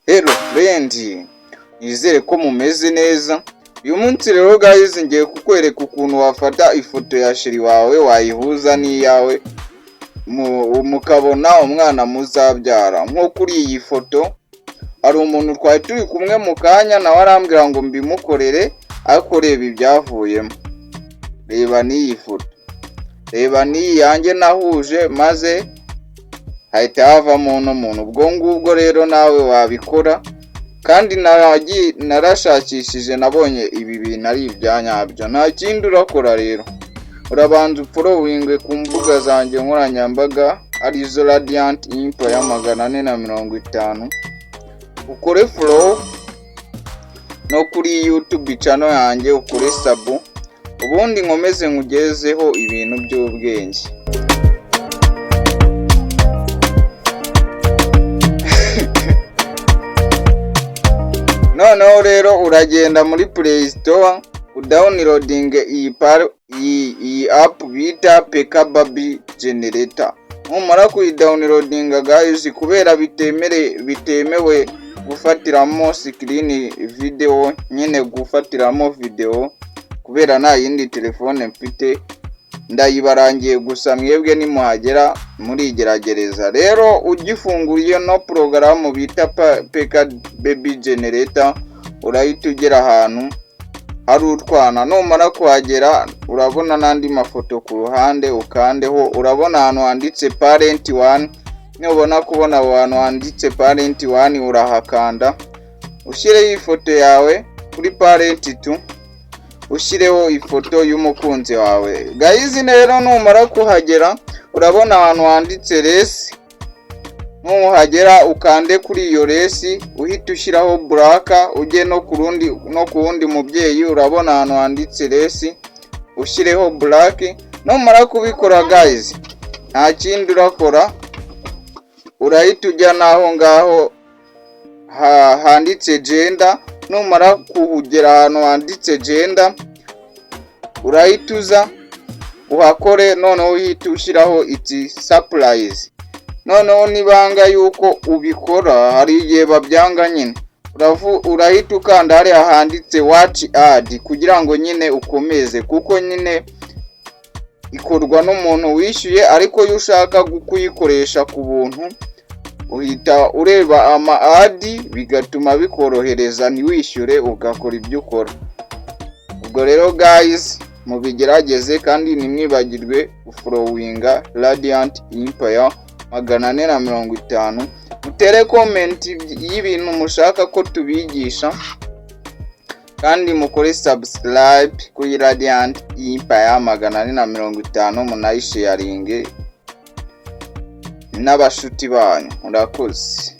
Hello friend, nizere ko mumeze neza. Uyu munsi rero guys ngiye kukwereka ukuntu wafata ifoto ya sheri wawe wayihuza n'iyawe mukabona umwana muzabyara. Nko kuri iyi foto hari umuntu twari turi kumwe mu kanya nawe arambwira ngo mbimukorere, ariko reba ibyavuyemo. Reba n'iyi foto, reba n'iyi yanjye nahuje maze hahita havamo n'umuntu. Ubwo ngubwo rero nawe wabikora, kandi narashakishije nabonye ibi bintu ari ibyanyabyo. Nta kindi urakora rero, urabanza ufollowing ku mbuga zanjye nkoranyambaga arizo Radiant Empire 450, ukore follow no kuri YouTube channel yanjye ukore sub, ubundi nkomeze nkugezeho ibintu by'ubwenge. Noneho rero uragenda muri Play Store udownloading iyi app bita PK Baby Generator. Numara kuyidownloadinga guys, kubera bitemewe gufatiramo screen video, nyine gufatiramo video kubera nta yindi telefone mfite, ndayibarangiye gusa mwebwe nimuhagera muri igeragereza. Rero ugifunguriye no program bita PK Baby Generator, urahita ugera ahantu hari utwana. Numara kuhagera urabona n'andi mafoto ku ruhande, ukandeho urabona ahantu handitse parent 1. Nubona kubona ahantu handitse parent 1 urahakanda, ushyireho ifoto yawe. Kuri parent 2 ushyireho ifoto y'umukunzi wawe. Guys rero numara kuhagera urabona ahantu handitse resi, nuhagera ukande kuri iyo resi, uhita ushyiraho black, ujye no ku wundi mubyeyi urabona ahantu handitse resi, ushyireho black. Numara kubikora guys, nta kindi urakora, urahita ujya naho ngaho handitse gender. Numara kuhugera ahantu handitse gender, urahita uza uhakore. Noneho uhita ushyiraho iti surprise. Noneho nibanga yuko ubikora, hari igihe babyanga nyine, urahita ukanda hariya handitse watch ad kugira ngo nyine ukomeze, kuko nyine ikorwa n'umuntu wishyuye. Ariko iyo ushaka kuyikoresha ku buntu uhita ureba ama ad, bigatuma bikorohereza ntiwishyure, ugakora ibyo ukora. Ubwo rero guys mubigerageze, kandi nimwibagirwe followinga Radiant Empire 450, mutere comment y'ibintu mushaka ko tubigisha, kandi mukore subscribe kuri Radiant Empire 450, munayisharinge n'abashuti banyu. Murakoze.